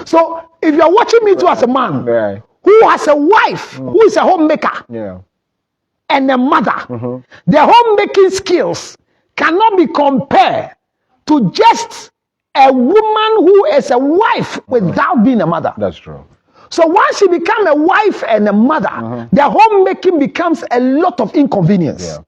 So if you're watching me too as a man who has a wife who is a homemaker and a mother, the homemaking skills cannot be compared to just a woman who is a wife without being a mother. That's true. So once you become a wife and a mother, the homemaking becomes a lot of inconvenience. Yeah.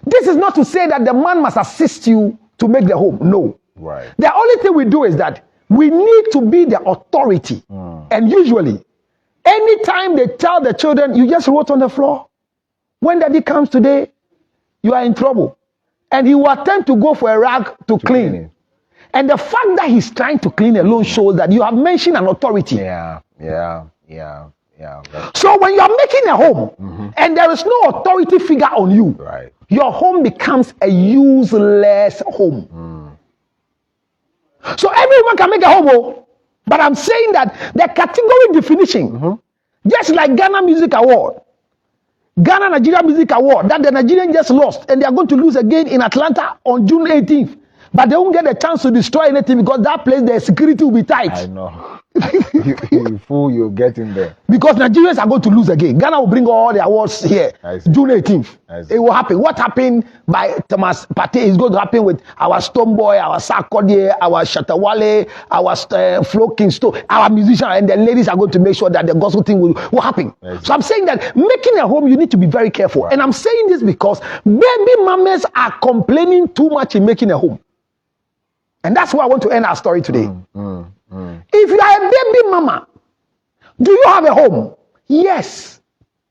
This is not to say that the man must assist you to make the home. No. Right. The only thing we do is that we need to be the authority. And usually, anytime they tell the children, you just wrote on the floor. When daddy comes today, you are in trouble. And he will attempt to go for a rag to clean it. And the fact that he's trying to clean alone shows that you have mentioned an authority. Yeah. So when you are making a home and there is no authority figure on you, your home becomes a useless home. So everyone can make a home, but I'm saying that the category definition, just like Ghana Music Award, Ghana Nigeria Music Award, that the Nigerians just lost, and they are going to lose again in Atlanta on June 18th. But they won't get a chance to destroy anything because that place, the security will be tight. I know. you fool, you'll get in there. Because Nigerians are going to lose again. Ghana will bring all the awards here. June 18th. It will happen. What happened by Thomas Pt2 is going to happen with our Stoneboy, our Sarkodie, our Shatawale, our Flo Kingston, our musicians, and the ladies are going to make sure that the gospel thing will happen. So I'm saying that making a home, you need to be very careful. And I'm saying this because baby mamas are complaining too much in making a home. And that's why I want to end our story today. If you are a baby mama, do you have a home? Yes.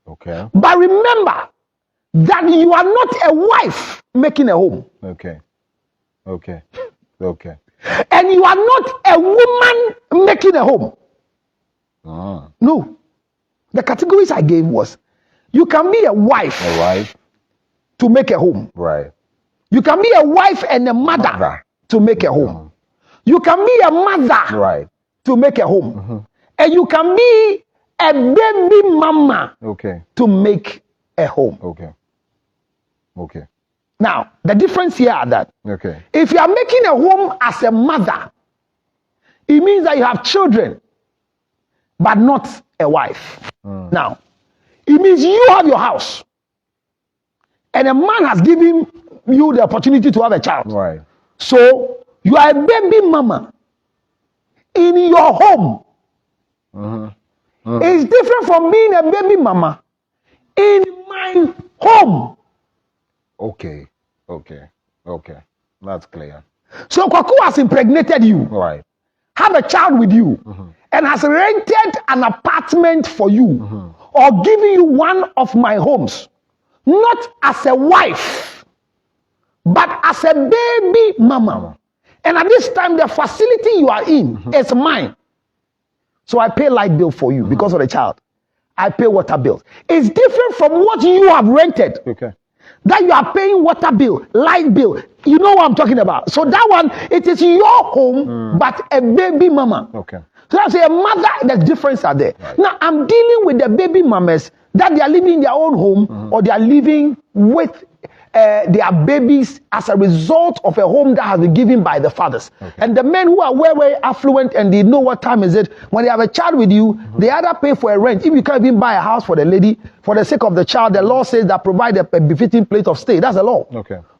Okay. But remember that you are not a wife making a home. Okay. And you are not a woman making a home. No. The categories I gave was, you can be a wife. To make a home. Right. You can be a wife and a mother. To make a home. You can be a mother to make a home. And you can be a baby mama to make a home. Okay. Now, the difference here are that if you are making a home as a mother, it means that you have children, but not a wife. Now, it means you have your house, and a man has given you the opportunity to have a child. Right. So you are a baby mama in your home. It's different from being a baby mama in my home. Okay. That's clear. So Kwaku has impregnated you. Right. Have a child with you. And has rented an apartment for you. Or giving you one of my homes. Not as a wife, but as a baby mama. And at this time, the facility you are in is mine. So I pay light bill for you because of the child. I pay water bills. It's different from what you have rented. That you are paying water bill, light bill. You know what I'm talking about. So that one, it is your home, but a baby mama. So I say a mother, the difference are there. Now I'm dealing with the baby mamas that they are living in their own home or they are living with their babies as a result of a home that has been given by the fathers. And the men who are very affluent and they know what time is it, when they have a child with you, they either pay for a rent. If you can't even buy a house for the lady, for the sake of the child, the law says that provide a befitting place of stay. That's the law.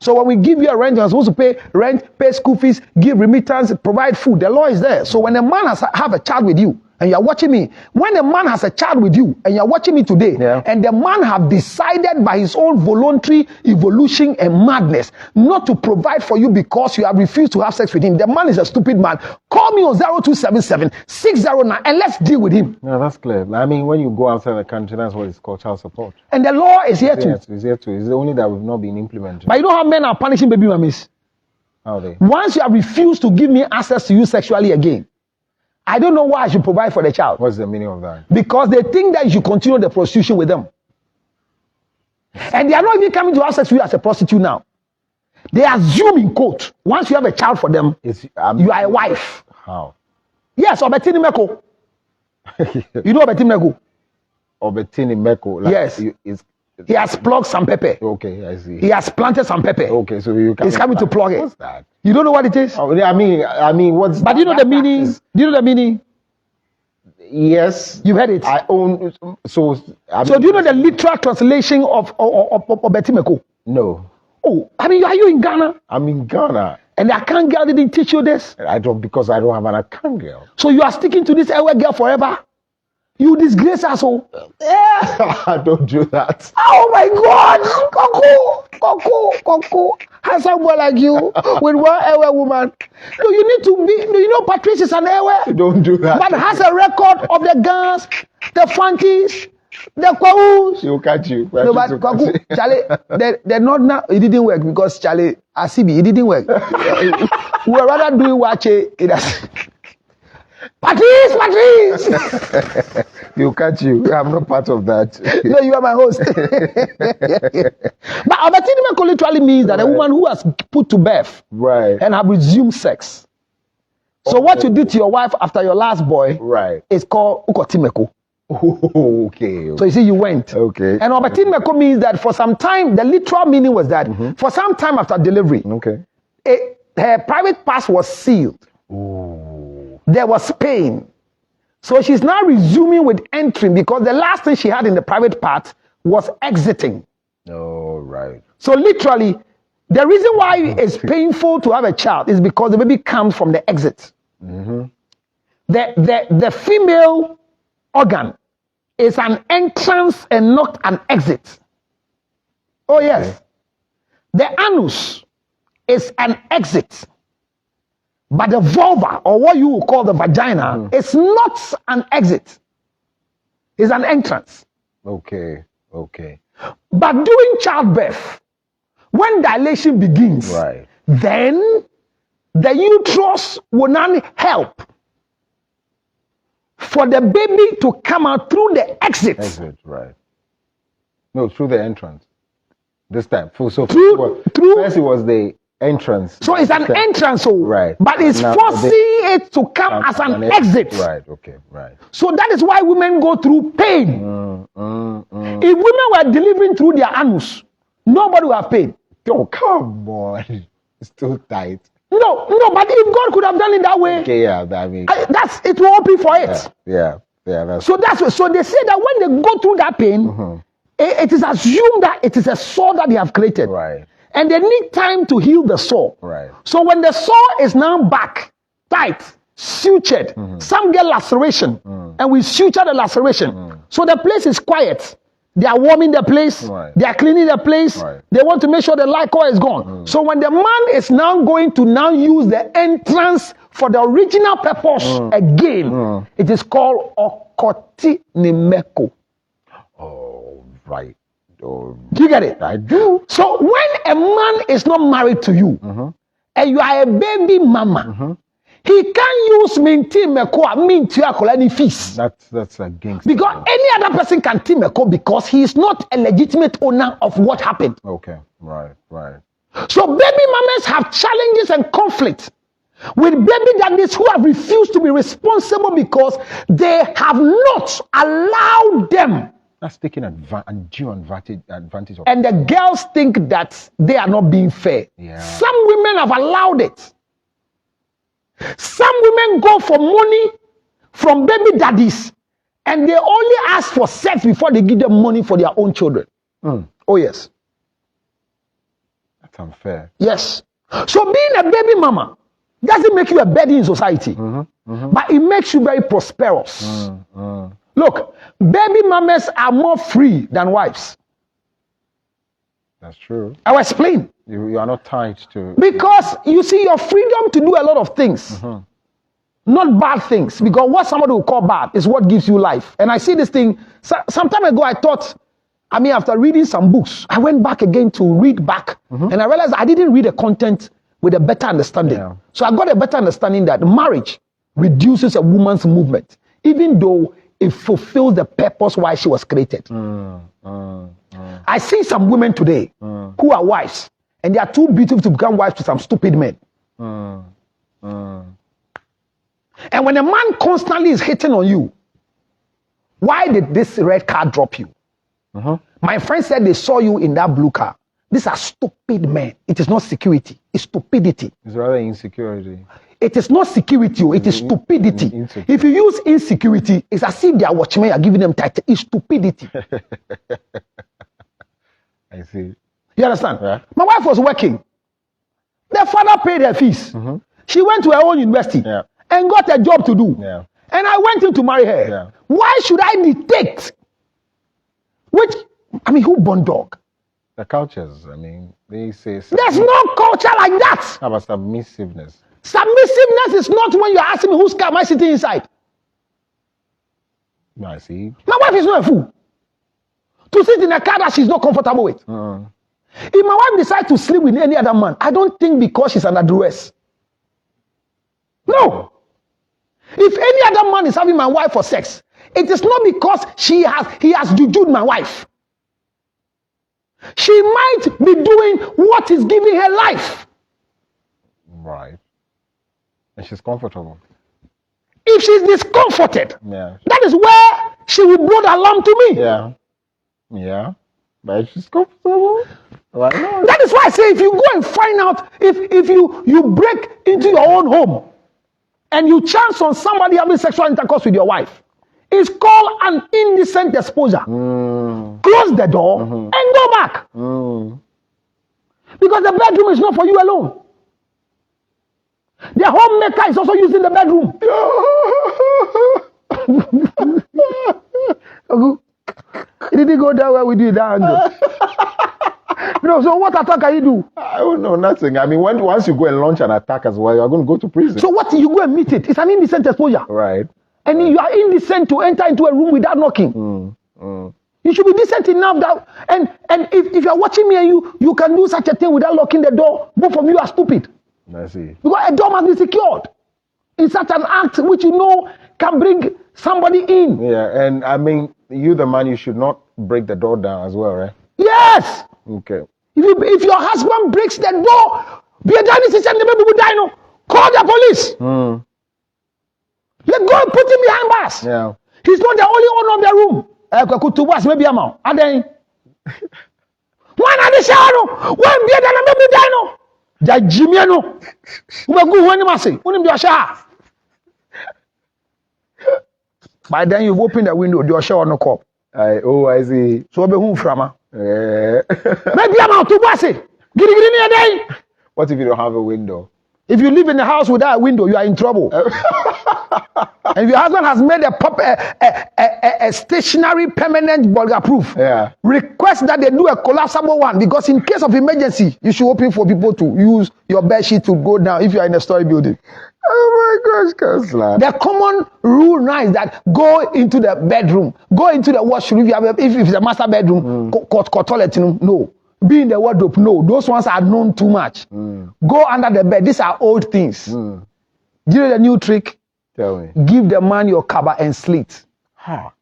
So when we give you a rent, you're supposed to pay rent, pay school fees, give remittance, provide food. The law is there. So when a man has have a child with you, and you're watching me, when a man has a child with you, and you're watching me today, and the man have decided by his own voluntary evolution and madness not to provide for you because you have refused to have sex with him, the man is a stupid man. Call me on 0277-609 and let's deal with him. No, that's clear. I mean, when you go outside the country, that's what it's called, child support. And the law is here too. It's here too. It's only that we've not been implemented. But you know how men are punishing baby mummies? How they? Once you have refused to give me access to you sexually again, I don't know why I should provide for the child. What's the meaning of that? Because they think that you should continue the prostitution with them. And they are not even coming to have sex with you as a prostitute now. They assume in quote, once you have a child for them, you are a wife. How? Yes, Obetini Meko. You know Obetini Meko? Obetini Meko. Like yes. He has plucked some pepper. Okay, I see. He has planted some pepper. Okay, so he's coming to plug it. What's that? You don't know what it is? Oh, I mean, what's? But do you know the meaning? Do you know the meaning? Yes. You've heard it? I own. So do you know the literal translation of Betimeko? No. Oh, I mean, are you in Ghana? I'm in Ghana. And the Akan girl didn't teach you this? I don't, because I don't have an account girl. So you are sticking to this Ewe girl forever? You disgrace us all. I don't do that. Oh my God! Coco. Handsome boy like you with one Ewe woman. No, you need to be, you know Patrice is an Ewe. Don't do that. But has a record of the guns, the Fantis, the Kwaus. He'll catch you. No, but Kwaku, Charlie, they're not now. It didn't work because Charlie, Asibi, it didn't work. We were rather doing watch it. Patrice! He'll catch you. I'm not part of that. No, you are my host. But Abatinimeko literally means that a woman who has put to birth and have resumed sex. So what you did to your wife after your last boy is called Ukotimeko. Okay. So you see, you went. Okay. And Abatinimeko means that for some time, the literal meaning was that for some time after delivery, her private parts was sealed. There was pain. So she's now resuming with entering because the last thing she had in the private part was exiting. Oh, right. So literally, the reason why it's painful to have a child is because the baby comes from the exit. The female organ is an entrance and not an exit. Oh yes. Okay. The anus is an exit. But the vulva, or what you would call the vagina, is not an exit. It's an entrance. Okay. But during childbirth, when dilation begins, then the uterus will not help for the baby to come out through the exit. No, through the entrance. This time. So through first it was the entrance. So it's an entrance, but it's now forcing it to come as an exit. Right. So that is why women go through pain. If women were delivering through their anus, nobody would have pain. Oh, come on. It's too tight. No, but if God could have done it that way, I mean, it will open for it. Yeah. So so they say that when they go through that pain, it is assumed that it is a sore that they have created. And they need time to heal the sore. So when the sore is now back, tight, sutured, some get laceration, and we suture the laceration. So the place is quiet. They are warming the place. They are cleaning the place. They want to make sure the liquor is gone. So when the man is now going to now use the entrance for the original purpose again, it is called Okotinimeko. Oh, right. Do you get it? I do. So when a man is not married to you and you are a baby mama, he can't use fees. That's against. Because any other person can timeko because he is not a legitimate owner of what happened. Okay, right. So baby mamas have challenges and conflict with baby daddies who have refused to be responsible because they have not allowed them. That's taking undue advantage of. And the girls think that they are not being fair. Some women have allowed it. Some women go for money from baby daddies and they only ask for sex before they give them money for their own children. Oh yes. That's unfair. Yes. So being a baby mama doesn't make you a burden in society, but it makes you very prosperous. Look, baby mamas are more free than wives. That's true. I will explain. You are not tied to. Because you see, your freedom to do a lot of things, not bad things. Because what somebody will call bad is what gives you life. And I see this thing. Some time ago, I thought, after reading some books, I went back again to read back. And I realized I didn't read the content with a better understanding. So I got a better understanding that marriage reduces a woman's movement, even though it fulfills the purpose why she was created. I see some women today who are wives, and they are too beautiful to become wives to some stupid men. And when a man constantly is hitting on you, why did this red car drop you? My friend said they saw you in that blue car. These are stupid men. It is not security. It's stupidity. It's rather insecurity. It is not security, it is stupidity. Insecurity. If you use insecurity, it's as if they are watchmen, you are giving them title. It's stupidity. I see. You understand? Yeah. My wife was working. The father paid her fees. She went to her own university and got a job to do. Yeah. And I went in to marry her. Yeah. Why should I dictate? Who born dog? The cultures, they say... There's no culture like that. How about submissiveness? Submissiveness is not when you're asking me whose car am I sitting inside. No, I see. My wife is not a fool to sit in a car that she's not comfortable with. If my wife decides to sleep with any other man, I don't think because she's under duress. No. If any other man is having my wife for sex, it is not because he has jujued my wife. She might be doing what is giving her life. Right. And she's comfortable. If she's discomforted, that is where she will blow the alarm to me. Yeah. But if she's comfortable, why not? That is why I say if you go and find out, if you break into your own home and you chance on somebody having sexual intercourse with your wife, it's called an indecent exposure. Close the door and go back. Because the bedroom is not for you alone. The homemaker is also using the bedroom. It didn't go that way with you, that angle. So what attack can you do? I don't know, nothing. Once you go and launch an attack as well, you're going to go to prison. So what you go and meet it? It's an indecent exposure. Right. And you are indecent to enter into a room without knocking. You should be decent enough that, and if you're watching me and you can do such a thing without locking the door, both of you are stupid. I see. Because a door must be secured. It's such an act which can bring somebody in. Yeah, and you the man, you should not break the door down as well, right? Yes. Okay. If your husband breaks the door, call the police. Let go and put him behind bars. Yeah. He's not the only owner of the room. Maybe I'm out. And then one at the shower, one beer than a baby dino. Jajimiano. We go when you must say, when you shower. By then you open the window, your shower no cop. I see. So be home from Maybe I'm out to pass it. What if you don't have a window? If you live in a house without a window, you are in trouble. And if your husband has made a stationary permanent bulletproof, request that they do a collapsible one, because in case of emergency, you should open for people to use your bed sheet to go down if you are in a story building. Oh my gosh, Counselor. The common rule now is that go into the bedroom, go into the washroom. If it's a master bedroom, toilet, no. Be in the wardrobe, no. Those ones are known too much. Go under the bed. These are old things. Do you know the new trick? Tell me. Give the man your cover and slit. How?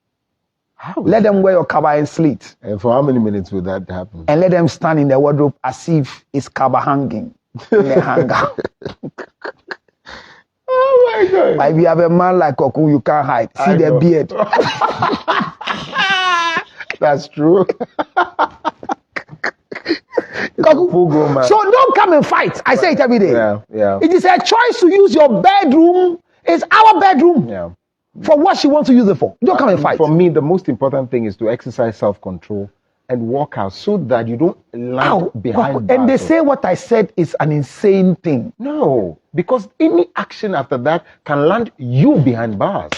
Let them wear your cover and slit. And for how many minutes will that happen? And let them stand in the wardrobe as if it's cover hanging in the hanger. Oh my God. But if you have a man like Koku, you can't hide. See the beard. That's true. So don't come and fight. I say it every day. Yeah. It is a choice to use your bedroom. It's our bedroom. Yeah. For what she wants to use it for. Don't come and fight. For me, the most important thing is to exercise self-control and walk out so that you don't land behind bars. And they say what I said is an insane thing. No, because any action after that can land you behind bars.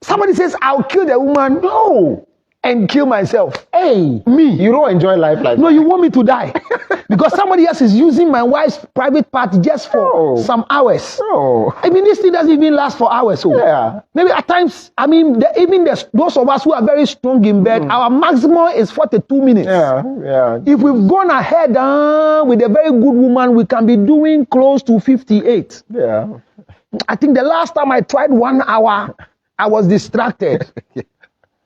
Somebody says, I'll kill the woman. No. And kill myself. Hey, me. You don't enjoy life like that. No, you want me to die. Because somebody else is using my wife's private part just for some hours. No. This thing doesn't even last for hours. So maybe at times, those of us who are very strong in bed, our maximum is 42 minutes. Yeah. If we've gone ahead with a very good woman, we can be doing close to 58. Yeah. I think the last time I tried 1 hour, I was distracted.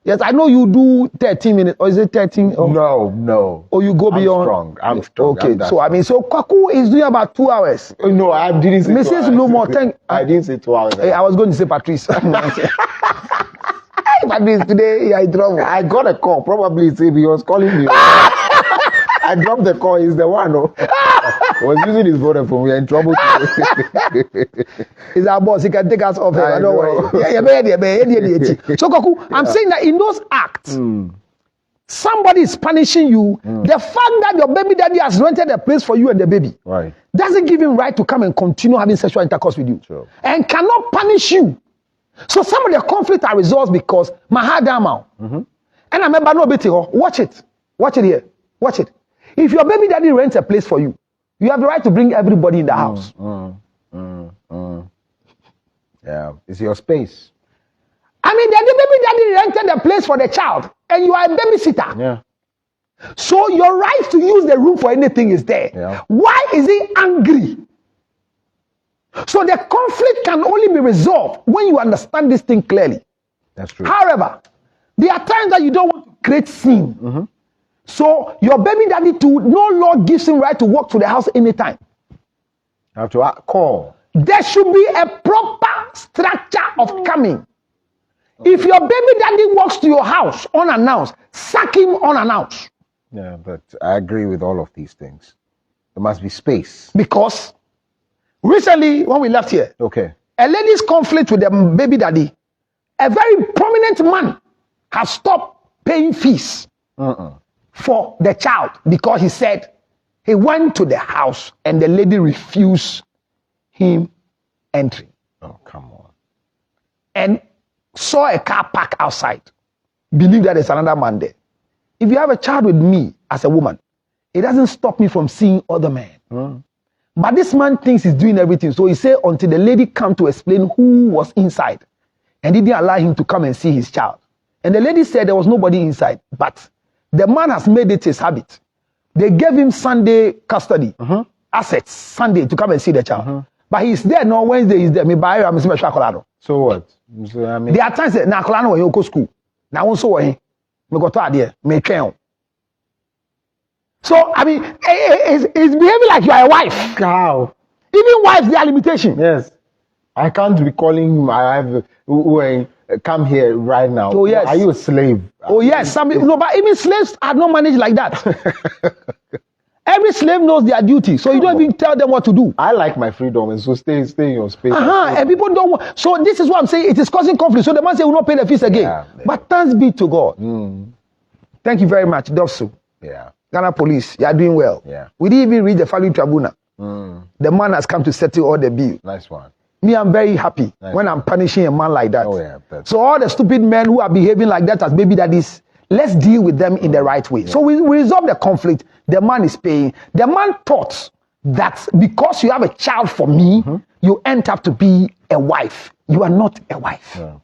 Yes, I know you do 13 minutes, or is it 13? No. Or you go beyond? I'm strong. Okay, so Kwaku is doing about 2 hours. No, I didn't say 2 hours. Mrs. No more. I didn't say 2 hours. I was going to say Patrice. Patrice, today you are in trouble. I got a call. Probably he was calling me. I dropped the call. He's the one. was using his Vodafone. We are in trouble. He's our boss. He can take us off here. Don't worry. So, Koku, I'm saying that in those acts, somebody is punishing you. The fact that your baby daddy has rented a place for you and the baby doesn't give him right to come and continue having sexual intercourse with you. Sure. And cannot punish you. So some of the conflict are resolved because Mahadama. And I remember no bit. Watch it. Watch it here. Watch it. If your baby daddy rents a place for you, you have the right to bring everybody in the house. Yeah, it's your space. I mean, the baby daddy rented a place for the child, and you are a babysitter. Yeah. So your right to use the room for anything is there. Yeah. Why is he angry? So the conflict can only be resolved when you understand this thing clearly. That's true. However, there are times that you don't want to create scene. So your baby daddy too, no law gives him right to walk to the house anytime. You have to call. There should be a proper structure of coming. If your baby daddy walks to your house unannounced, sack him unannounced. Yeah, but I agree with all of these things. There must be space. Because recently, when we left here, a lady's conflict with the baby daddy, a very prominent man has stopped paying fees for the child because he said he went to the house and the lady refused him entry. Oh, come on. And saw a car park outside. Believe that there's another man there. If you have a child with me as a woman, it doesn't stop me from seeing other men. But this man thinks he's doing everything. So he said until the lady come to explain who was inside and didn't allow him to come and see his child. And the lady said there was nobody inside, but the man has made it his habit. They gave him Sunday custody, assets, Sunday to come and see the child. But he's there, no Wednesday he's there. So what? So, I mean, there are times that na Kolano when you go school. Now also when me go to idea, me train. So I mean, it's behaving like you are a wife. How? Even wives, there are limitations. Yes. I can't be calling him. I have come here right now. Oh yes. Are you a slave? Oh yes. No, but even slaves are not managed like that. Every slave knows their duty, so you don't even tell them what to do. I like my freedom, and so stay in your space. And people don't want. So this is what I'm saying. It is causing conflict. So the man say, "We will not pay the fees again." Yeah. But thanks be to God. Thank you very much, Dofsu. Yeah. Ghana Police, you are doing well. Yeah. We didn't even reach the family tribunal. The man has come to settle all the bill. Nice one. Me, I'm very happy when I'm punishing a man like that. Oh yeah. So all the stupid men who are behaving like that as baby daddies, let's deal with them in the right way. Yeah. So we resolve the conflict. The man is paying. The man thought that because you have a child for me, you end up to be a wife. You are not a wife. Yeah.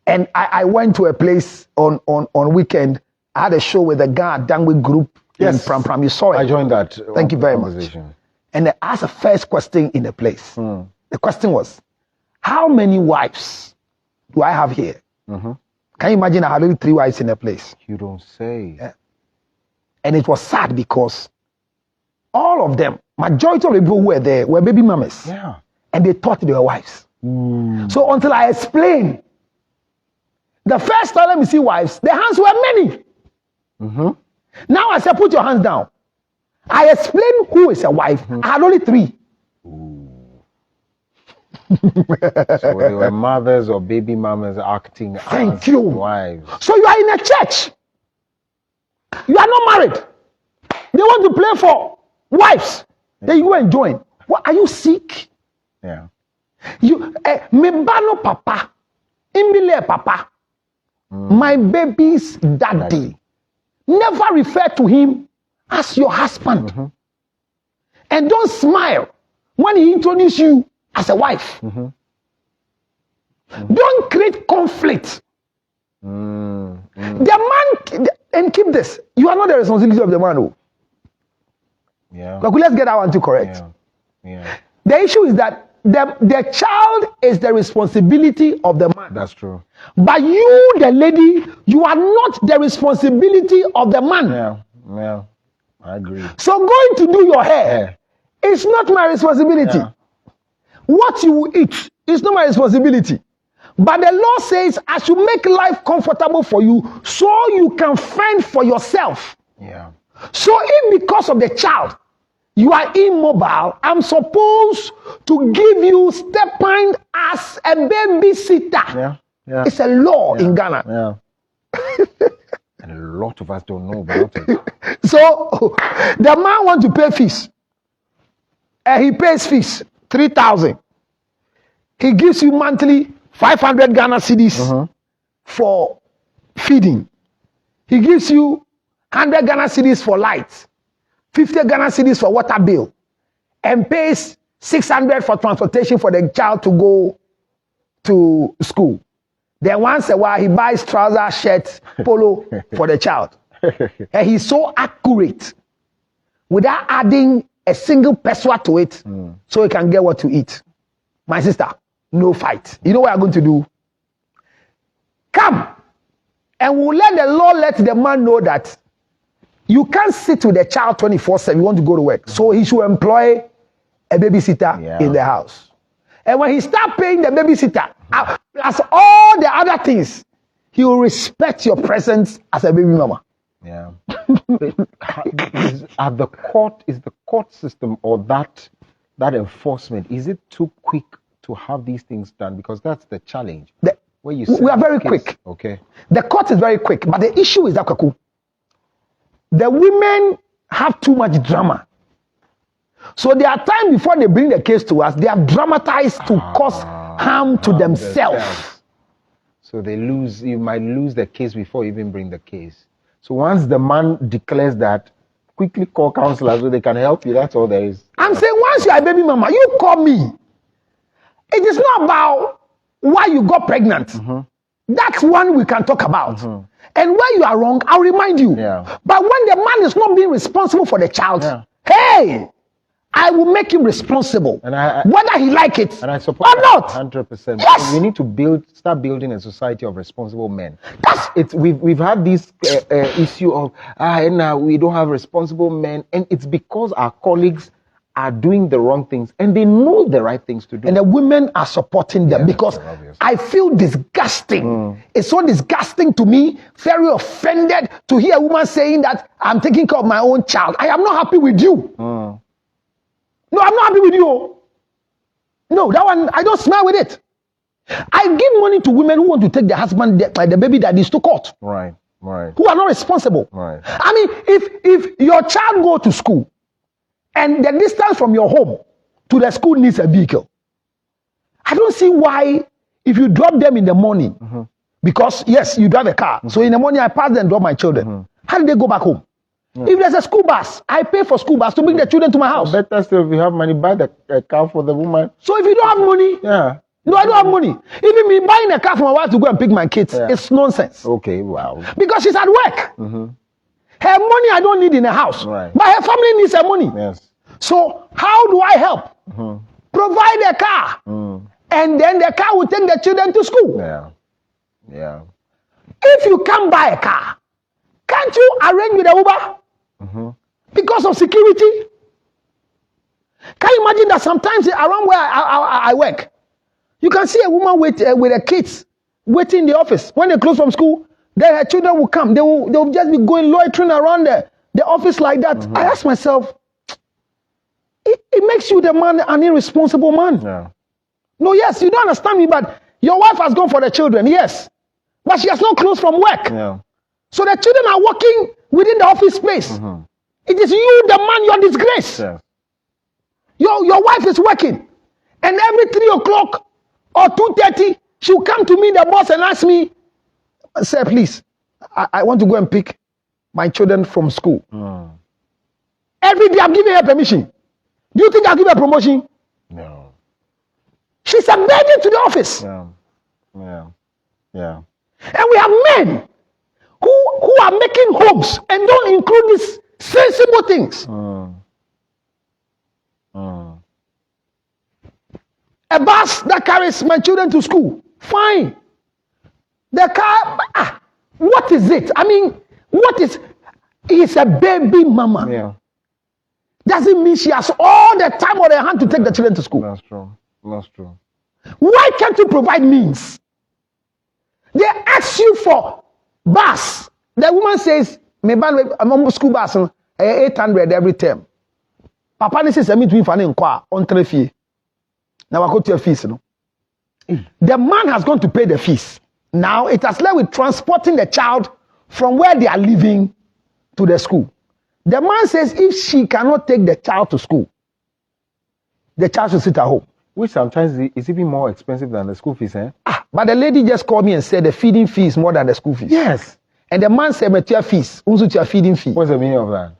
And I went to a place on weekend. I had a show with a guy at Dangwe Group in Pram Pram. You saw it. I joined that. Thank you very much. And I asked the first question in the place. The question was, how many wives do I have here? Can you imagine I had only 3 wives in a place? You don't say. Yeah. And it was sad because all of them, majority of the people who were there were baby mamas. Yeah. And they thought they were wives. So until I explained, the first time let me see wives, the hands were many. Now I said, put your hands down. I explained who is a wife. I had only 3. So they were mothers or baby mamas acting as wives. So you are in a church. You are not married. They want to play for wives. Then you go and join. What, are you sick? Yeah. You Mebano papa. Imbile papa. My baby's daddy. Never refer to him as your husband. And don't smile when he introduces you as a wife. Don't create conflict. The man, and keep this, you are not the responsibility of the man. Oh. Yeah. But let's get that one to correct. Yeah. The issue is that the child is the responsibility of the man. That's true. But you, the lady, you are not the responsibility of the man. Yeah. I agree. So going to do your hair is not my responsibility. Yeah. What you will eat is not my responsibility. But the law says I should make life comfortable for you so you can fend for yourself. Yeah. So if because of the child, You are immobile. I'm supposed to give you stipend as a babysitter. Yeah. Yeah. It's a law in Ghana. Yeah. And a lot of us don't know about it. So the man wants to pay fees. And he pays fees, 3,000. He gives you monthly 500 Ghana cedis for feeding. He gives you 100 Ghana cedis for lights, 50 Ghana cedis for water bill, and pays 600 for transportation for the child to go to school. Then once a while, he buys trouser, shirt, polo for the child. And he's so accurate without adding a single pesewa to it so he can get what to eat. My sister, no fight. You know what I'm going to do? Come, and we'll let the law let the man know that you can't sit with the child 24/7. You want to go to work. So he should employ a babysitter in the house. And when he starts paying the babysitter, plus all the other things, he will respect your presence as a baby mama. Yeah. At the court, is the court system or that enforcement, is it too quick to have these things done? Because that's the challenge. We are very quick. Okay. The court is very quick, but the issue is that the women have too much drama. So there are times before they bring the case to us, they have dramatized to cause harm to themselves. So you might lose the case before you even bring the case. So once the man declares that, quickly call counselors so they can help you. That's all there is. I'm saying once you are a baby mama, you call me. It is not about why you got pregnant. That's one we can talk about. And where you are wrong, I'll remind you. Yeah. But when the man is not being responsible for the child, hey, I will make him responsible, and whether he like it and I support or not. 100%. Yes. We need to start building a society of responsible men. We've had this issue of we don't have responsible men, and it's because our colleagues are doing the wrong things and they know the right things to do. And the women are supporting them because I feel disgusting. It's so disgusting to me, very offended to hear a woman saying that I'm taking care of my own child. I am not happy with you. No, I'm not happy with you. No, that one, I don't smile with it. I give money to women who want to take their husband, the baby daddies to court. Right. Who are not responsible. Right. I mean, if your child go to school and the distance from your home to the school needs a vehicle, I don't see why if you drop them in the morning, because yes, you drive a car. So in the morning I pass them and drop my children. How do they go back home? If there's a school bus, I pay for school bus to bring the children to my house. Better still, if you have money, buy the car for the woman. So if you don't have money, no, I don't have money. Even me buying a car for my wife to go and pick my kids, it's nonsense. Okay, wow. Because she's at work. Her money I don't need in the house. Right. But her family needs her money. Yes. So how do I help? Provide a car. And then the car will take the children to school. Yeah. If you can't buy a car, can't you arrange with a Uber? Because of security? Can you imagine that sometimes around where I work, you can see a woman with her kids waiting in the office. When they close from school, then her children will come. They will just be going loitering around the office like that. I ask myself, it makes you the man an irresponsible man. No, yes, you don't understand me, but your wife has gone for the children, yes. But she has not closed from work. So the children are working within the office space. It is you, the man, your disgrace. Your wife is working. And every 3 o'clock or 2:30, she'll come to me, the boss, and ask me, sir, please, I want to go and pick my children from school. Every day I'm giving her permission. Do you think I'll give her promotion? No. She's a burden to the office. Yeah. And we have men who are making homes and don't include these sensible things. A bus that carries my children to school, fine. The car, what is it? I mean, it's a baby mama. Doesn't mean she has all the time on her hand to take the children to school. That's true. Why can't you provide means? They ask you for bus. The woman says, I'm on school bus, 800 every term. Papa ni says me to fan in kwa on 3 fee. Now I go to your fees, no. The man has gone to pay the fees. Now it has led with transporting the child from where they are living to the school. The man says if she cannot take the child to school, the child should sit at home. Which sometimes is even more expensive than the school fees, eh? But the lady just called me and said the feeding fee is more than the school fees. Yes. And the man said, "Your fees, also your feeding fee." What's the meaning of that?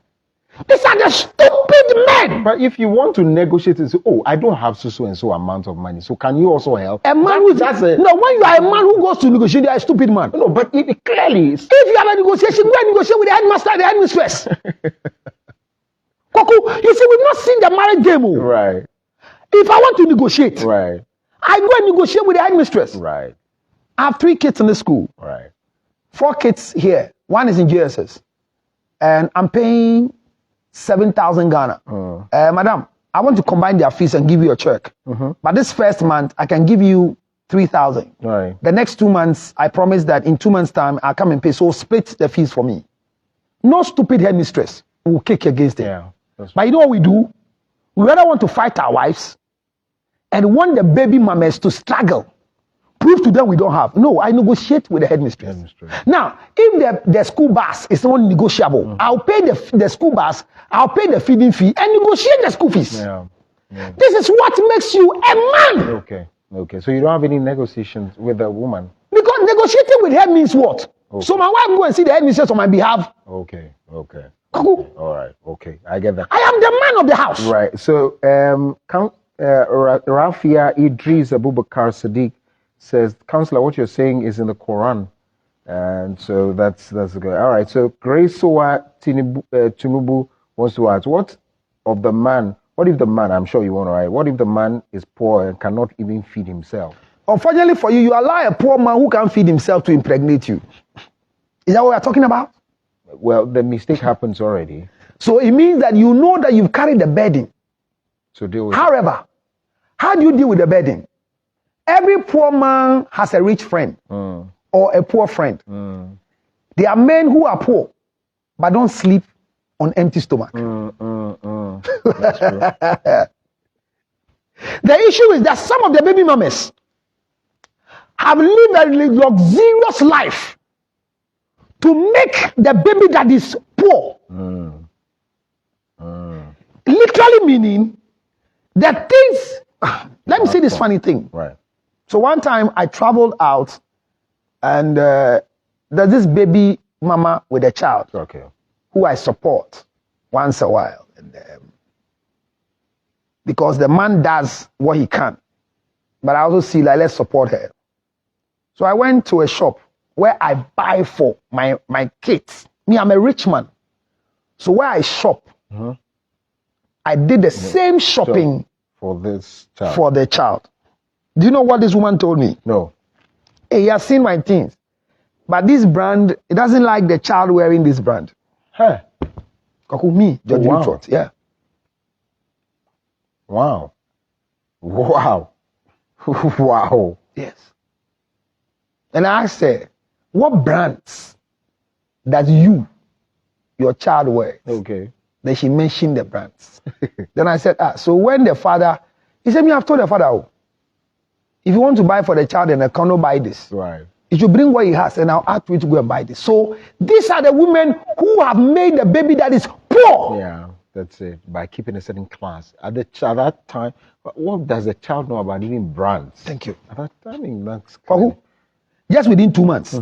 These are the stupid men. But if you want to negotiate and say, "Oh, I don't have so and so amount of money, so can you also help?" A man when you are a man who goes to negotiate, you are a stupid man. No, but it clearly is. If you have a negotiation, go and negotiate with the headmaster and the headmistress. Koku, you see, we've not seen the marriage game. Right. If I want to negotiate, right, I go and negotiate with the headmistress. Right. I have 3 kids in the school. Right. 4 kids here. 1 is in JSS. And I'm paying 7,000 Ghana. Madam, I want to combine their fees and give you a check. But this first month, I can give you 3,000. Right. The next 2 months, I promise that in 2 months' time, I'll come and pay. So split the fees for me. No stupid headmistress will kick against it. Yeah. But you know what we do? We rather want to fight our wives and want the baby mamas to struggle. Prove to them we don't have. No, I negotiate with the headmistress. Now, if the school bus is not negotiable, I'll pay the school bus, I'll pay the feeding fee, and negotiate the school fees. Yeah. This is what makes you a man. Okay. So you don't have any negotiations with the woman? Because negotiating with her means what? Okay. So my wife go and see the headmistress on my behalf. Okay. Kaku. All right. Okay. I get that. I am the man of the house. Right. So, Rafia Idris Abubakar Sadiq says, Counselor, what you're saying is in the Quran. And so that's good. All right. So Grace Soa Tinubu wants to ask, what if the man, I'm sure you want to write, what if the man is poor and cannot even feed himself? Unfortunately for you, you allow a poor man who can't feed himself to impregnate you. Is that what we're talking about? Well, the mistake happens already. So it means that you know that you've carried the burden. So deal with However, how do you deal with the burden? Every poor man has a rich friend or a poor friend. There are men who are poor but don't sleep on empty stomach. That's true. The issue is that some of the baby mamas have lived a luxurious life to make the baby that is poor. Literally meaning the things. Let me say this funny thing. Right. So one time I traveled out and there's this baby mama with a child who I support once a while. And, because the man does what he can. But I also see like, let's support her. So I went to a shop where I buy for my kids. Me, I'm a rich man. So where I shop, I did the same shopping for this child. For the child. Do you know what this woman told me? No. Hey, he has seen my things. But this brand, it doesn't like the child wearing this brand. Huh. Me, George Wow. Yeah. Wow. Wow. Yes. And I asked her, what brands does your child wear? Okay. Then she mentioned the brands. Then I said, so when the father, he said, I've told the father, if you want to buy for the child and I cannot buy this. Right. He should bring what he has and I'll ask you to go and buy this. So these are the women who have made the baby that is poor. Yeah, that's it. By keeping a certain class. At that time, what does the child know about even brands? Thank you. At that time, that's for who? Just within 2 months.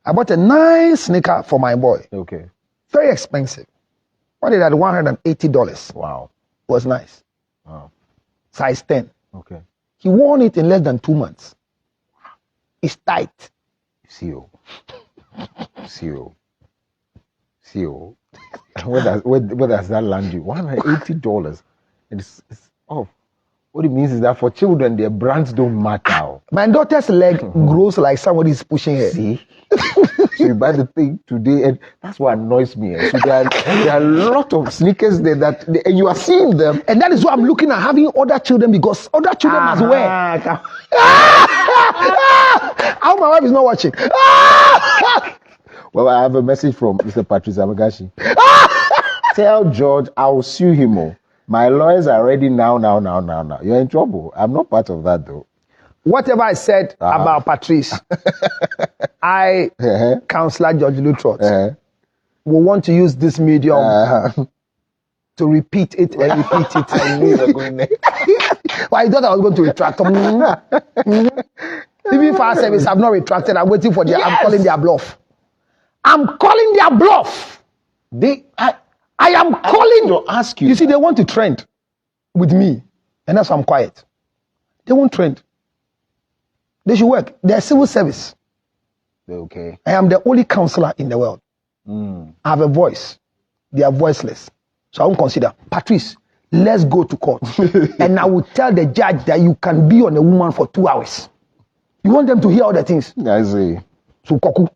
I bought a nice sneaker for my boy. Okay. Very expensive. What did that? $180. Wow. It was nice. Wow. Size 10. Okay. He worn it in less than 2 months. It's tight. CEO. Where does that land you? $180. And it's off. What it means is that for children, their brands don't matter. My daughter's leg grows like somebody's pushing her. See? So you buy the thing today, and that's what annoys me. So there are a lot of sneakers there and you are seeing them. And that is why I'm looking at having other children, because other children must wear. I hope my wife is not watching. Well, I have a message from Mr. Patrice Amagashi. Tell George I'll sue him. My lawyers are ready now. You're in trouble. I'm not part of that though. Whatever I said about Patrice, I, Councillor George Lutrot, will want to use this medium to repeat it and repeat it. I knew you were going there. Well, I thought I was going to retract. Even for our service, I've not retracted. I'm waiting for I'm calling their bluff. I'm calling their bluff. I am calling. To ask you. You see, they want to trend with me, and that's why I'm quiet. They won't trend. They should work. They're civil service. Okay. I am the only counselor in the world. I have a voice. They are voiceless. So I won't consider. Patrice, let's go to court. And I will tell the judge that you can be on a woman for 2 hours. You want them to hear all the things. I see. So Koku,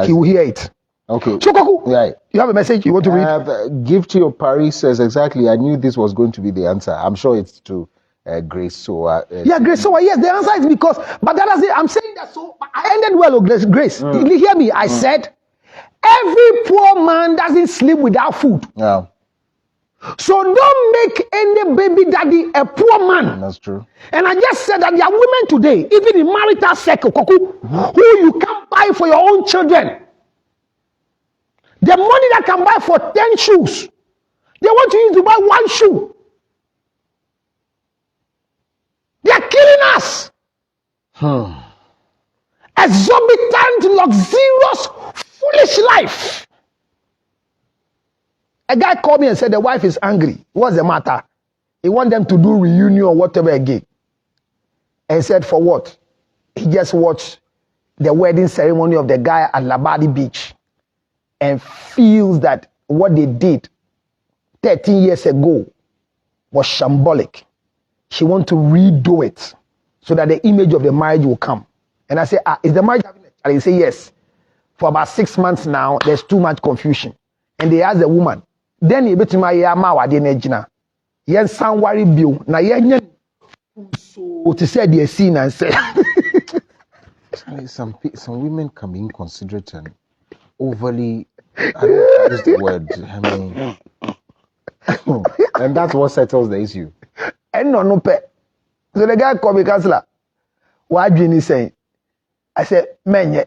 he will hear it. Okay. So Koku, right. You have a message you want to read? Give to your Paris says exactly. I knew this was going to be the answer. I'm sure it's to Grace Soa. Grace Soa. Yes, the answer is because. But that is it. I'm saying that so. I ended well, Grace. You hear me? I said, every poor man doesn't sleep without food. Yeah. So don't make any baby daddy a poor man. That's true. And I just said that there are women today, even in marital circle, who you can't buy for your own children. The money that can buy for 10 shoes, they want to use to buy 1 shoe. They are killing us. Exorbitant, luxurious, foolish life. A guy called me and said the wife is angry. What's the matter? He want them to do reunion or whatever again. And said for what? He just watched the wedding ceremony of the guy at Labadi Beach and feels that what they did 13 years ago was shambolic. She wants to redo it so that the image of the marriage will come. And I say, is the marriage having a child? He say, yes. For about 6 months now, there's too much confusion. And they ask the woman, then he bet my yama wa de nejina. Yen san worry bill. Na yen so to say the scene and say some women can be inconsiderate and overly, I don't use the word. I mean, and that's what settles the issue. And no pay. So the guy called me, counselor. What do you saying? I said, man,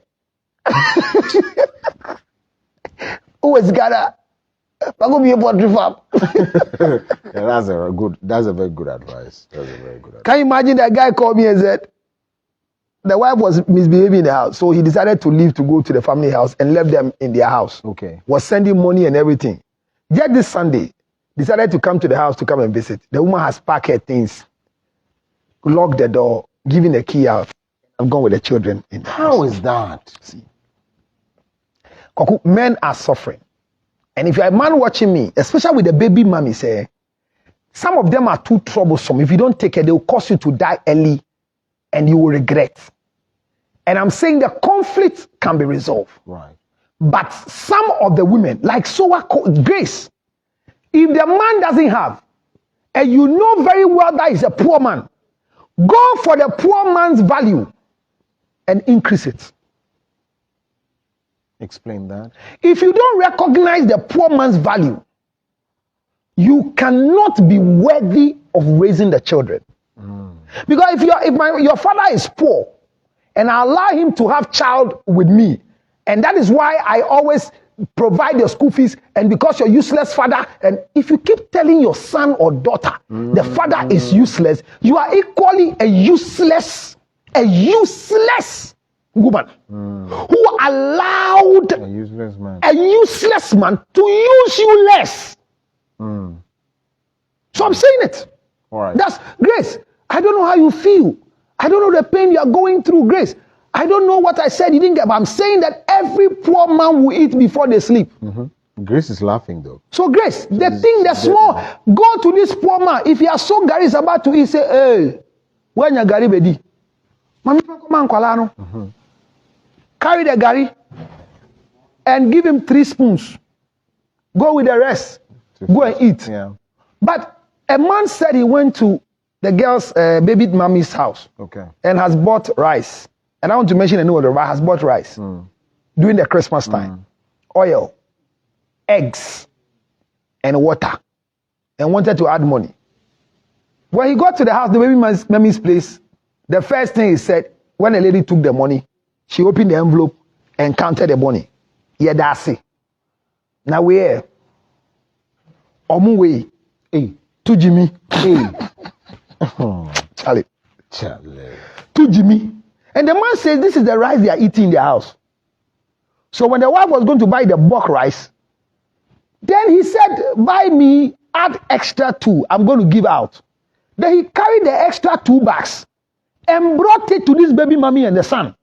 who is Ghana? I'm going to be a poultry farm. That's a very good advice. Can you imagine that guy called me and said, the wife was misbehaving in the house, so he decided to leave to go to the family house and left them in their house. Okay. Was sending money and everything. Just this Sunday, decided to come to the house to come and visit. The woman has packed her things, locked the door, giving the key out. I'm gone with the children. How is that? See, men are suffering. And if you're a man watching me, especially with the baby mommy, say, some of them are too troublesome. If you don't take care, they will cause you to die early and you will regret. And I'm saying the conflict can be resolved. Right. But some of the women, like Grace, if the man doesn't have, and you know very well that he's a poor man, go for the poor man's value and increase it. Explain that. If you don't recognize the poor man's value, you cannot be worthy of raising the children. Because if your father is poor and I allow him to have child with me, and that is why I always provide your school fees, and because you're useless father, and if you keep telling your son or daughter the father is useless, you are equally a useless woman who allowed a useless man to use you less. So I'm saying it. All right. That's Grace. I don't know how you feel. I don't know the pain you are going through, Grace. I don't know what I said you didn't get, but I'm saying that every poor man will eat before they sleep. Grace is laughing though. So Grace, the small, go to this poor man. If he has so Gary is about to eat, say, hey, when you Gary bedi? Carry the Gary and give him 3 spoons. Go with the rest. Go and eat. Yeah. But a man said he went to the girl's baby mommy's house. Okay. And has bought rice. And I want to mention another, but has bought rice during the Christmas time. Oil, eggs, and water. and wanted to add money. When he got to the house, the baby mommy's place, the first thing he said, when the lady took the money, she opened the envelope and counted the money. Yeah, that's it. Now we're way. Hey. To Jimmy. Hey. Charlie. Charlie. To Jimmy. And the man says, this is the rice they are eating in their house. So when the wife was going to buy the bulk rice, then he said, buy me, add extra 2. I'm going to give out. Then he carried the extra 2 bags and brought it to this baby mommy and the son.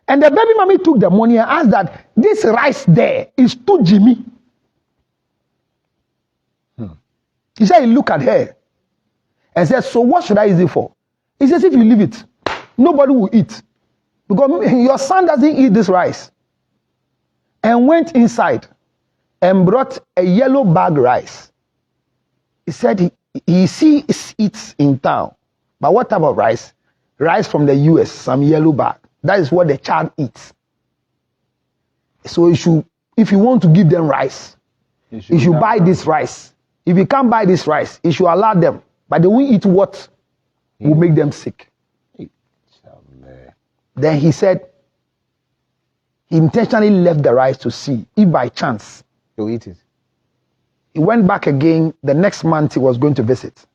And the baby mommy took the money and asked that this rice there is to Jimmy. He said he looked at her and said, so what should I use it for? He says, if you leave it, nobody will eat. Because your son doesn't eat this rice. And went inside and brought a yellow bag rice. He said he sees it in town. But what type of rice? Rice from the US, some yellow bag. That is what the child eats. So if you want to give them rice, you should buy this rice. If you can't buy this rice, you should allow them. But they won't eat what will make them sick. Then he said, he intentionally left the rice to see if by chance to eat it. He went back again. The next month he was going to visit.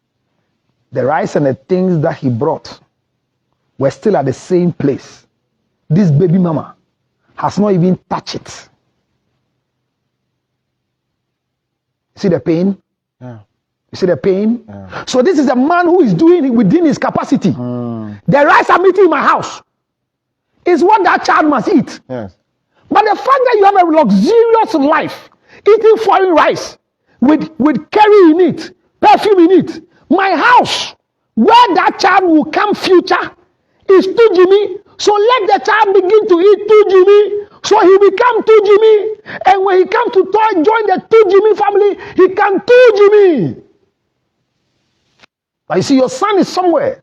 The rice and the things that he brought were still at the same place. This baby mama has not even touched it. See the pain? Yeah. You see the pain? Yeah. So this is a man who is doing it within his capacity. The rice I'm eating in my house is what that child must eat. Yes. But the fact that you have a luxurious life, eating foreign rice with curry in it, perfume in it, my house, where that child will come future, is to Jimmy. So let the child begin to eat to Jimmy. So he become to Jimmy. And when he comes to join the to Jimmy family, he can to Jimmy. But you see, your son is somewhere.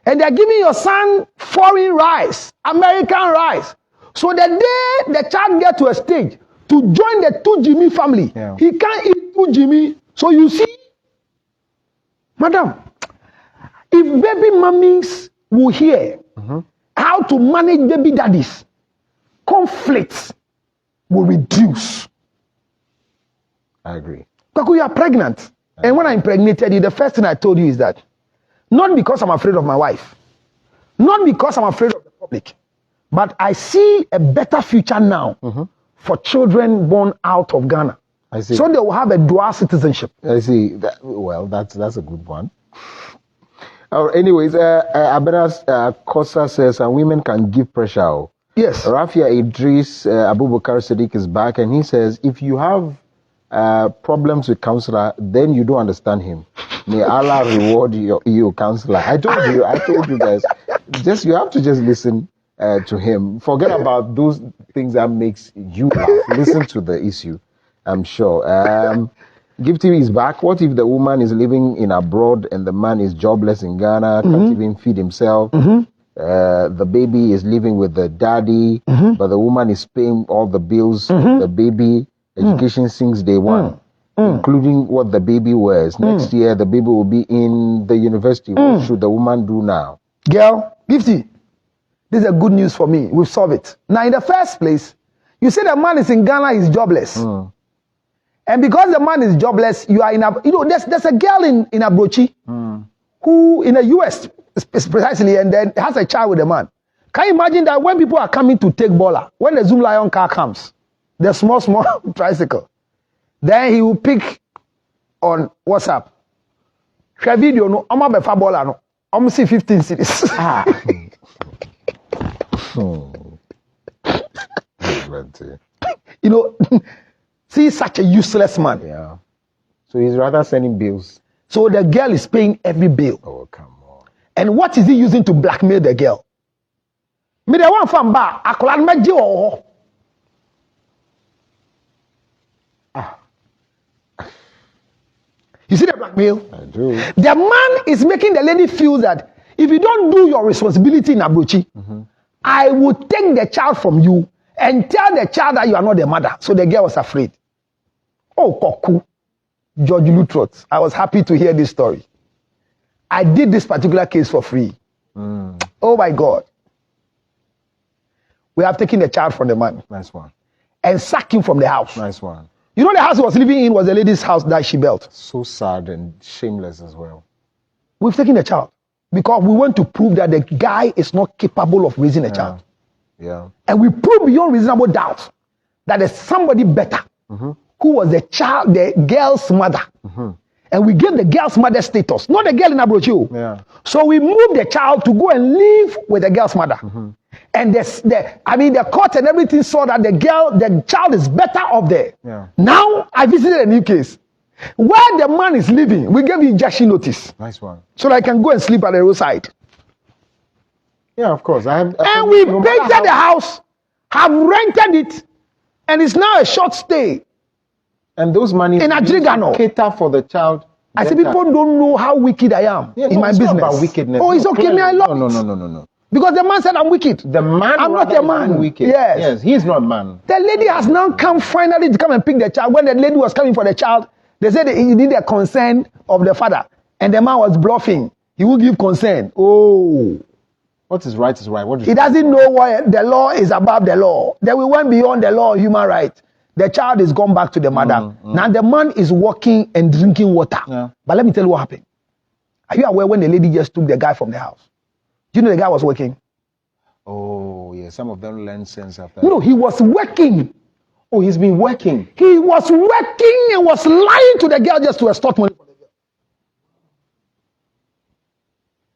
And they're giving your son foreign rice, American rice. So the day the child gets to a stage to join the to Jimmy family, he can't eat to Jimmy. So you see, madam, if baby mummies will hear how to manage baby daddies, conflicts will reduce. I agree. Because you are pregnant. And when I impregnated you, the first thing I told you is that not because I'm afraid of my wife, not because I'm afraid of the public, but I see a better future now for children born out of Ghana. I see. So they will have a dual citizenship. I see. Well, that's a good one. Anyways, Abenas Kosa says women can give pressure. Yes. Rafia Idris Abubakar Sadiq is back, and he says, if you have problems with counselor, then you don't understand him. May Allah reward you, counselor. I told you guys, you have to just listen to him. Forget about those things that makes you laugh. Listen to the issue, I'm sure. Gifty is back. What if the woman is living in abroad and the man is jobless in Ghana, can't even feed himself? The baby is living with the daddy, but the woman is paying all the bills, the baby education since day one, including what the baby wears. Next year, the baby will be in the university. What should the woman do now? Girl, Gifty, this is a good news for me. We've solved it. Now, in the first place, you say the man is in Ghana, he's jobless. And because the man is jobless, you are there's a girl in Abrochi who in the US precisely, and then has a child with a man. Can you imagine that when people are coming to take Bola, when the Zoom Lion car comes, the small tricycle, then he will pick on WhatsApp. Share video no, I'm a befa Bola no, I'm see 15 cities. See such a useless man. Yeah. So he's rather sending bills. So the girl is paying every bill. Oh, come on. And what is he using to blackmail the girl? Me the one from bar, akola meji o. You see the blackmail? I do. The man is making the lady feel that if you don't do your responsibility in Abrochi, I will take the child from you and tell the child that you are not the mother. So the girl was afraid. Oh, Koku. George Lutrot, I was happy to hear this story. I did this particular case for free. Oh my God. We have taken the child from the man. Nice one. And sacked him from the house. Nice one. You know the house he was living in was the lady's house that she built. So sad and shameless as well. We've taken the child because we want to prove that the guy is not capable of raising a child. Yeah. And we prove beyond reasonable doubt that there's somebody better who was the girl's mother. And we gave the girl's mother status, not the girl in Abrochio. Yeah. So we moved the child to go and live with the girl's mother. And the court and everything saw that the child is better off there. Yeah. Now I visited a new case. Where the man is living, we gave injection notice. Nice one. So that I can go and sleep at the roadside. Yeah, of course. And we painted the house, have rented it, and it's now a short stay. And those money in Adrigano cater for the child. I say people don't know how wicked I am in my business. Not about wickedness. Oh, it's okay. Me, I love No. Because the man said I'm wicked. The man, I'm not a man. Wicked. Yes, he's not a man. The lady has now come finally to come and pick the child. When the lady was coming for the child, they said he needed the consent of the father, and the man was bluffing. He will give consent. Oh, what is right is right. He doesn't know why the law is above the law. Then we went beyond the law of human rights. The child is gone back to the mother. Now the man is walking and drinking water. Yeah. But let me tell you what happened. Are you aware when the lady just took the guy from the house? Do you know the guy was working? Oh, yeah. Some of them learn sense after. No, he was working. Oh, he's been working. He was working and was lying to the girl just to extort money from the girl.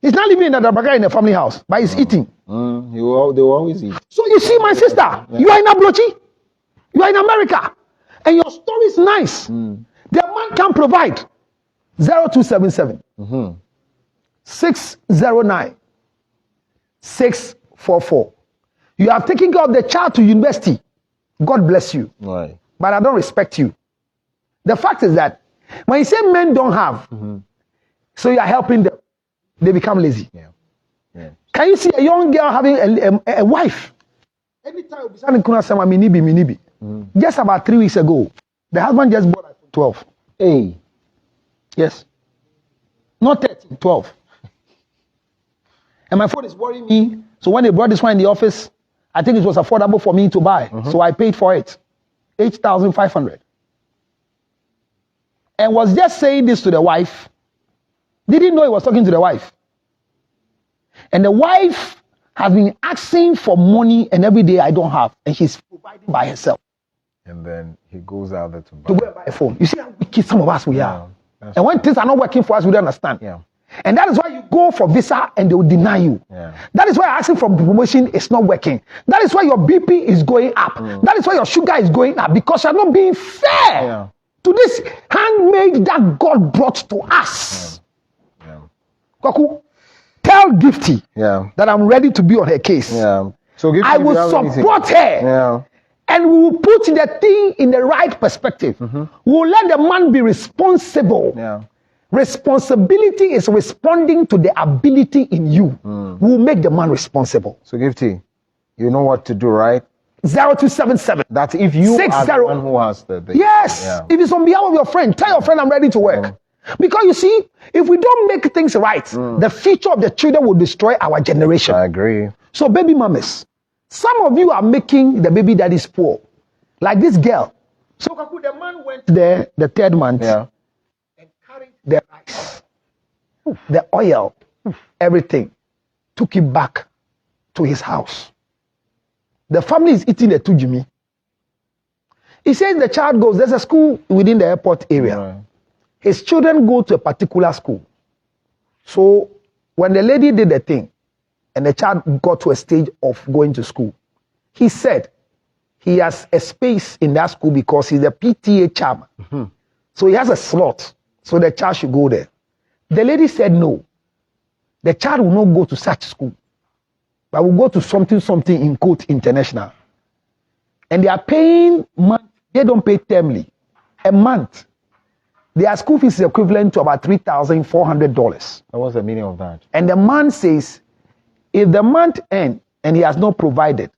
He's not living in the Dabaga in a family house, but he's eating. They will always eat. So you see, my sister, you are in Abrochi. You are in America, and your story is nice. The man can provide 0277 609 644. You have taken care of the child to university. God bless you. Right. But I don't respect you. The fact is that when you say men don't have, so you are helping them, they become lazy. Yeah. Can you see a young girl having a wife? Anytime you say minibi. Just about 3 weeks ago, the husband just bought iPhone 12. Hey. Yes. Not 13, 12. And my phone is worrying me. So when they brought this one in the office, I think it was affordable for me to buy. So I paid for it. 8,500. And was just saying this to the wife. Didn't know he was talking to the wife. And the wife has been asking for money, and every day I don't have. And she's providing by herself. And then he goes out there to go and buy a phone. You see how wicked some of us we are. And when things are not working for us, we don't understand. Yeah. And that is why you go for visa and they will deny you. Yeah. That is why asking for promotion is not working. That is why your BP is going up. That is why your sugar is going up, because you're not being fair to this handmaid that God brought to us. Kwaku, tell Gifty that I'm ready to be on her case. So Gifty, I will support her. And we will put the thing in the right perspective. We will let the man be responsible. Responsibility is responding to the ability in you. We will make the man responsible. So Gifty, you know what to do, right? 0277. That if you are the one who has the yes. If it's on behalf of your friend, tell your friend I'm ready to work. Because you see, if we don't make things right, the future of the children will destroy our generation. I agree. So baby mamas, some of you are making the baby daddies poor. Like this girl. So Kaku, the man went there the 3rd month and carried the rice, the oil, everything, took it back to his house. The family is eating the tujimi. He says the child goes, there's a school within the airport area. His children go to a particular school. So when the lady did the thing, and the child got to a stage of going to school, he said he has a space in that school because he's the PTA chairman. So he has a slot. So the child should go there. The lady said no. The child will not go to such school, but will go to something in quote international. And they are paying month. They don't pay termly. A month. Their school fees is equivalent to about $3,400. What's the meaning of that? And the man says, if the month ends and he has not provided,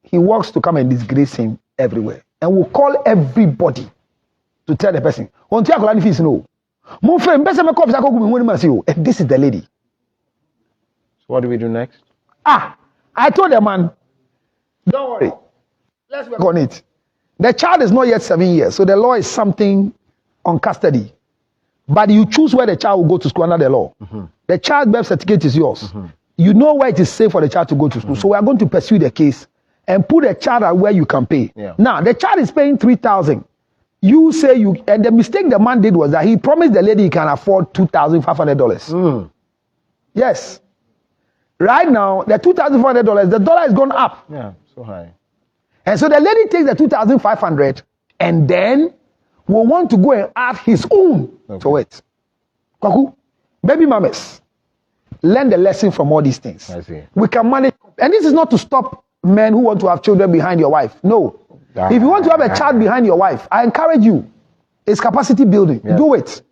he works to come and disgrace him everywhere. And will call everybody to tell the person. And this is the lady. So what do we do next? I told the man, don't worry, let's work on it. The child is not yet 7 years, so the law is something on custody. But you choose where the child will go to school under the law. The child birth certificate is yours. You know where it is safe for the child to go to school. So we are going to pursue the case and put the child at where you can pay. Yeah. Now, the child is paying 3,000. You say you, and the mistake the man did was that he promised the lady he can afford $2,500. Yes. Right now, the $2,500, the dollar has gone up. Yeah, so high. And so the lady takes the 2,500 and then will want to go and add his own to it. Kwaku, baby mamas, learn the lesson from all these things. I see. We can manage, and this is not to stop men who want to have children behind your wife. No. If you want to have a child behind your wife, I encourage you. It's capacity building. Yes. Do it.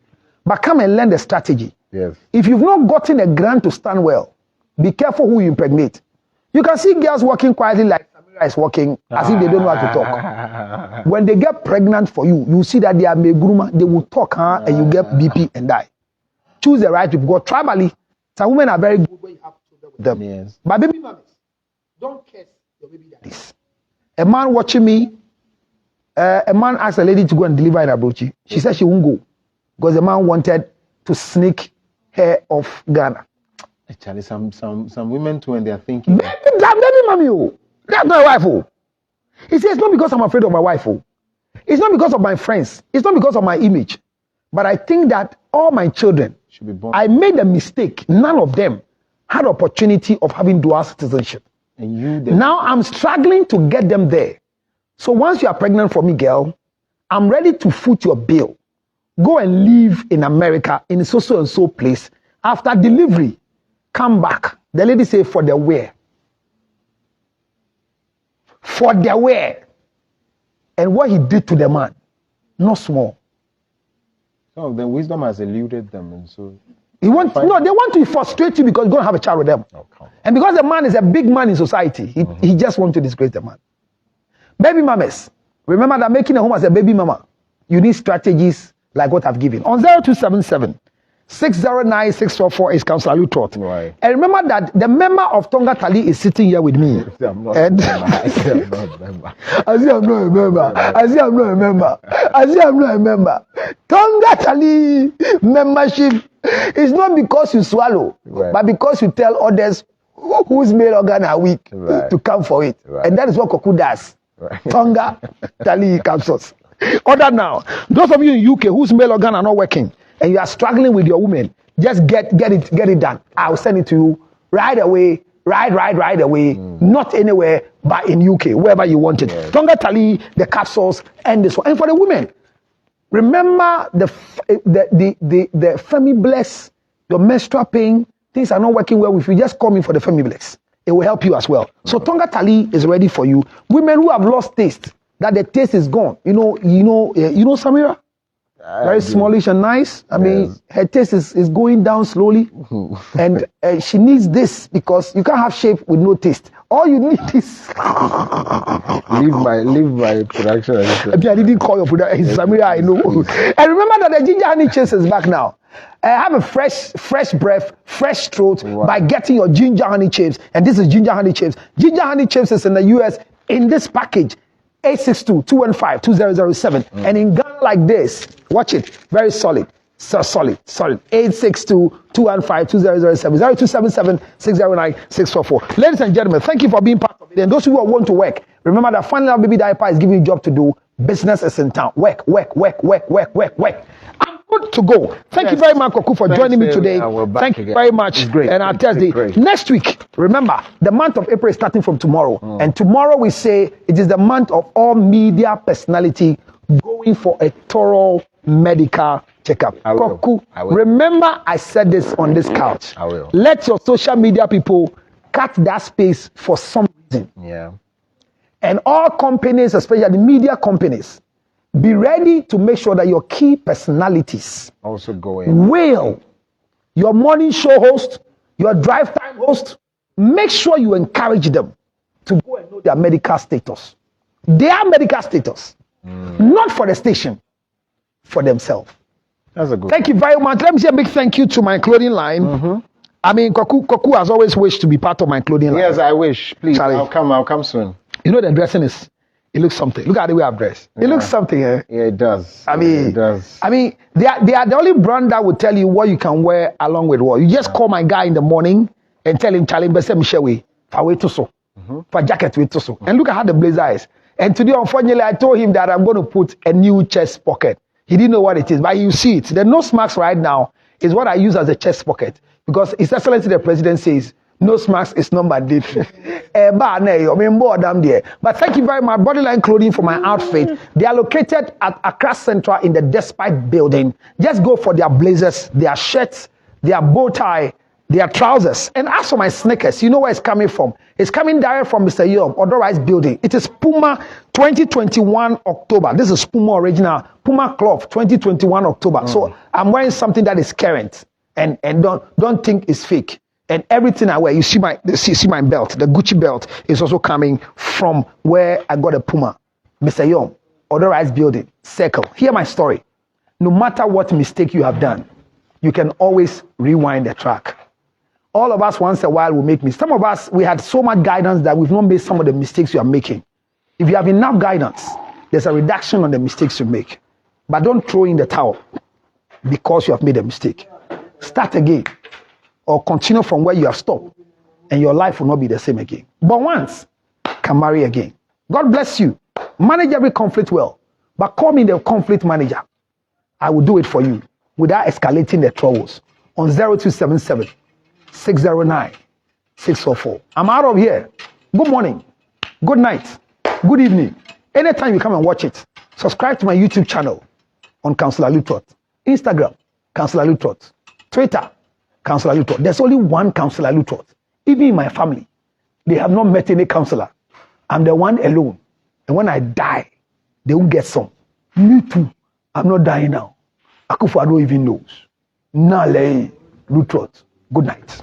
But come and learn the strategy. Yes. If you've not gotten a grant to stand well, be careful who you impregnate. You can see girls walking quietly like Samira is walking as if they don't know how to talk. When they get pregnant for you, you see that they are megruma, they will talk, and you get BP and die. Choose the right people. Because tribally, some women are very good when you have children with them. Yes. But baby mamas, don't curse your baby daddies. A man watching me, a man asked a lady to go and deliver in Abuchi. She said she won't go because the man wanted to sneak her off Ghana. Actually, some women too, and they are thinking. Baby mommy, oh. That's not a wife. Oh. He says it's not because I'm afraid of my wife. Oh. It's not because of my friends. It's not because of my image. But I think that all my children Should be born. I made a mistake. None of them had opportunity of having dual citizenship. And you Now I'm struggling to get them there. So once you are pregnant for me, girl, I'm ready to foot your bill. Go and live in America in so and so place. After delivery, come back. The lady say for the wear. For the wear. And what he did to the man, not small. So the wisdom has eluded them, and so They want to frustrate you because you're going to have a child with them. come. And because the man is a big man in society, he just wants to disgrace the man. Baby mamas, remember that making a home as a baby mama, you need strategies like what I've given. On 0277 609 644 is Councillor Lutrot. Right. And remember that the member of Tonga Tali is sitting here with me. I'm not And I say I'm not a member. I say I'm not a member. I say I'm not a member. I say I'm not a member. Tonga Tali membership is not because you swallow, Right. but because you tell others whose male organ are weak Right. to come for it. Right. And that is what Koku does. Right. Tonga Tali capsules. Order now. Those of you in UK whose male organ are not working and you are struggling with your woman, just get it done. I'll send it to you right away. Right away. Not anywhere, but in UK, wherever you want it. Yes. Tonga Tali, the capsules, and this one. And for the women, remember the Femi-Bless, your menstrual pain, things are not working well with you. Just call me for the Femi-Bless. It will help you as well. So Tonga Tali is ready for you. Women who have lost taste, that the taste is gone. You know Samira? Very smallish and nice. I mean, her taste is going down slowly. And she needs this because you can't have shape with no taste. All you need is... leave my production. I didn't call your production. Samira, I know. And remember that the ginger honey chips is back now. Have a fresh breath, fresh throat by getting your ginger honey chips. And this is ginger honey chips. Ginger honey chips is in the US in this package. 862-215-2007. And in Ghana like this, watch it, very solid. So solid. 862-215-2007. 0277-609-644. Ladies and gentlemen, thank you for being part of it. And those who want to work, remember that Final Baby Diaper is giving you a job to do. Business is in town. Work. I'm good to go. Thank you very much, Koku, for joining me today. Thank you very much. It's great. And I'll tell you, next week, remember, the month of April is starting from tomorrow. And tomorrow we say it is the month of all media personality going for a thorough medical checkup. Koku, remember I said this on this couch. I will. Let your social media people cut that space for some reason. Yeah. And all companies, especially media companies, be ready to make sure that your key personalities Also going. will, your morning show host, your drive time host, make sure you encourage them to go and know their medical status. Their medical status, not for the station. for themselves. That's a good. Thank you very much. Let me say a big thank you to my clothing line. I mean, Koku has always wished to be part of my clothing line. Yes, I wish. Please, Charlie. I'll come soon. You know the dressing is, it looks something. Look at the way I've dressed. It looks something, eh? Yeah, it does. I mean, it does. I mean, they are the only brand that will tell you what you can wear along with what. You just call my guy in the morning and tell him, Charlie, best Michelle way, for way to so, for jacket way to so. And look at how the blazer is. And today, unfortunately, I told him that I'm going to put a new chest pocket. He didn't know what it is, but you see it. The nose mask right now is what I use as a chest pocket because His Excellency the President says nose mask is not mandatory. But thank you very much. Bodyline Clothing for my outfit. They are located at Accra Central in the Despite building. Just go for their blazers, their shirts, their bow tie, their trousers. And as for my sneakers, you know where it's coming from. It's coming direct from Mr. Yom, Odorized Building. It is Puma 2021 October. This is Puma original. Puma Cloth 2021 October. So I'm wearing something that is current. And don't think it's fake. And everything I wear, you see my belt, the Gucci belt is also coming from where I got a Puma. Mr. Yom, Odorized Building, Circle. Hear my story. No matter what mistake you have done, you can always rewind the track. All of us once a while will make mistakes. Some of us, we had so much guidance that we've not made some of the mistakes you are making. If you have enough guidance, there's a reduction on the mistakes you make. But don't throw in the towel because you have made a mistake. Start again or continue from where you have stopped and your life will not be the same again. But once, can marry again. God bless you. Manage every conflict well. But call me the conflict manager. I will do it for you without escalating the troubles on 0277 609 644. I'm out of here. Good morning, good night, good evening. Anytime you come and watch it, subscribe to my YouTube channel on Councillor Lutot, Instagram, Councillor Lutot, Twitter, Councillor Lutot. There's only one Councillor Lutot. Even in my family, they have not met any councillor. I'm the one alone. And when I die, they won't get some. Me too. I'm not dying now. Akufo-Addo even knows. Nale Lutot. Good night.